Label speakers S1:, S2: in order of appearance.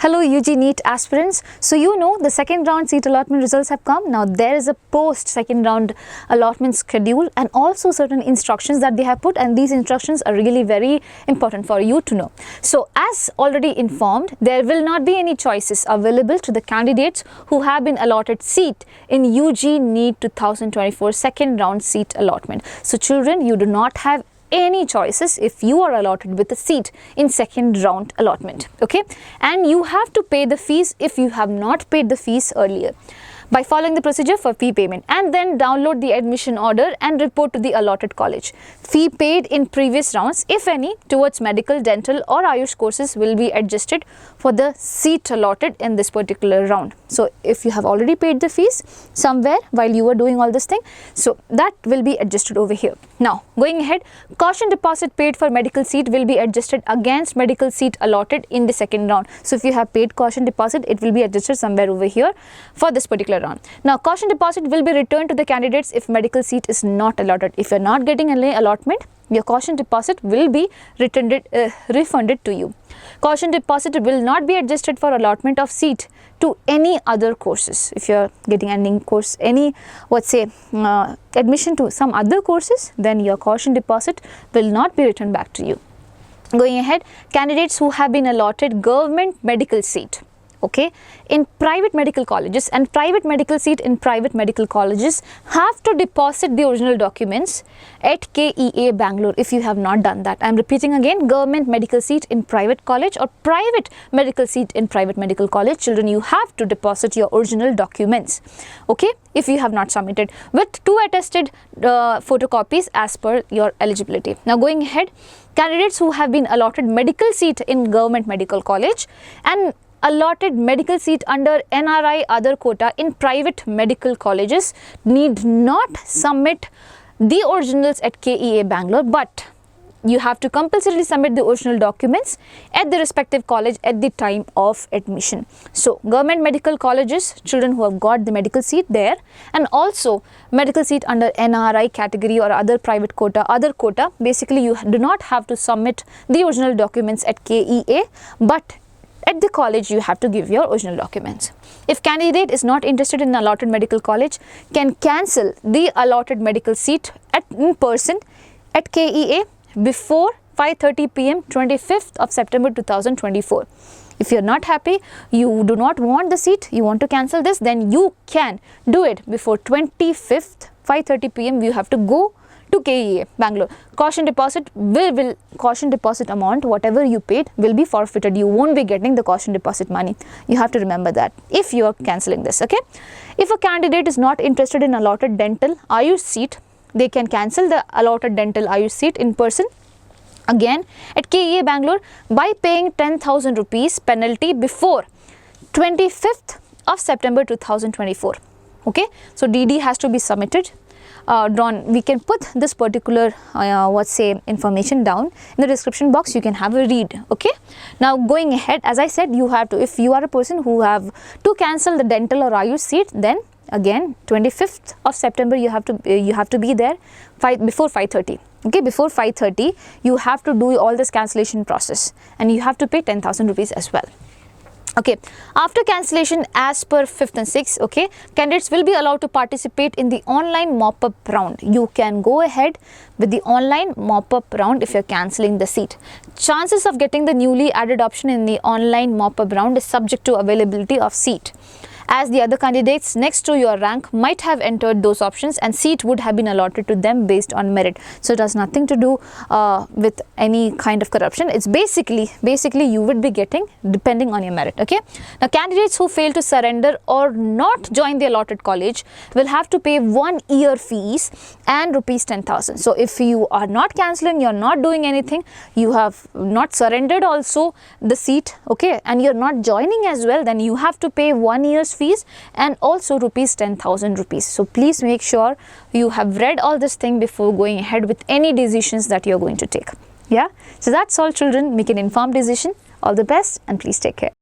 S1: Hello UGNEET aspirants. So you know the second round seat allotment results have come. Now there is a post second round allotment schedule and also certain instructions that they have put, and these instructions are really very important for you to know. So as already informed, there will not be any choices available to the candidates who have been allotted seat in UGNEET 2024 second round seat allotment. So children, you do not have any choices if you are allotted with a seat in second round allotment, okay? And you have to pay the fees if you have not paid the fees earlier by following the procedure for fee payment, and then download the admission order and report to the allotted college. Fee paid in previous rounds, if any, towards medical, dental or Ayush courses will be adjusted for the seat allotted in this particular round. So if you have already paid the fees somewhere while you were doing all this thing, so that will be adjusted over here. Now going ahead, caution deposit paid for medical seat will be adjusted against medical seat allotted in the second round. So if you have paid caution deposit, it will be adjusted somewhere over here for this particular round. Now caution deposit will be returned to the candidates if medical seat is not allotted. If you are not getting an allotment, your caution deposit will be refunded to you. Caution deposit will not be adjusted for allotment of seat to any other courses. If you are getting any course, admission to some other courses, then your caution deposit will not be returned back to you. Going ahead, candidates who have been allotted government medical seat, okay, in private medical colleges and private medical seat in private medical colleges have to deposit the original documents at KEA Bangalore if you have not done that. I am repeating again, government medical seat in private college or private medical seat in private medical college, children, you have to deposit your original documents, okay, if you have not submitted with 2 attested photocopies as per your eligibility. Now going ahead, candidates who have been allotted medical seat in government medical college and allotted medical seat under NRI other quota in private medical colleges need not submit the originals at KEA Bangalore, but you have to compulsorily submit the original documents at the respective college at the time of admission. So government medical colleges, children who have got the medical seat there, and also medical seat under NRI category or other private quota, basically you do not have to submit the original documents at KEA, but at the college you have to give your original documents. If candidate is not interested in allotted medical college, can cancel the allotted medical seat in person at KEA before 5:30 p.m. 25th of September 2024. If you are not happy, you do not want the seat, you want to cancel this, then you can do it before 25th 5:30 p.m. You have to go to KEA Bangalore. Caution deposit caution deposit amount, whatever you paid, will be forfeited. You won't be getting the caution deposit money. You have to remember that if you are cancelling this, okay? If a candidate is not interested in allotted dental Ayush seat, they can cancel the allotted dental Ayush seat in person again at KEA Bangalore by paying 10,000 rupees penalty before 25th of September 2024. Okay, so DD has to be submitted. We can put this particular information down in the description box. You can have a read, okay? Now going ahead, as I said, you have to, if you are a person who have to cancel the dental or Ayush seat, then again 25th of September you have to be there before 5:30. Okay, before 5:30 you have to do all this cancellation process and you have to pay 10,000 rupees as well. Okay, after cancellation as per 5th and 6th, okay, candidates will be allowed to participate in the online mop-up round. You can go ahead with the online mop-up round if you're cancelling the seat. Chances of getting the newly added option in the online mop-up round is subject to availability of seat, as the other candidates next to your rank might have entered those options and seat would have been allotted to them based on merit. So it has nothing to do with any kind of corruption. It's basically you would be getting depending on your merit, okay? Now candidates who fail to surrender or not join the allotted college will have to pay 1 year fees and rupees 10,000. So if you are not cancelling, you're not doing anything, you have not surrendered also the seat, okay, and you're not joining as well, then you have to pay 1 year's fees and also rupees 10,000 rupees. So please make sure you have read all this thing before going ahead with any decisions that you're going to take. Yeah, so that's all children. Make an informed decision. All the best and please take care.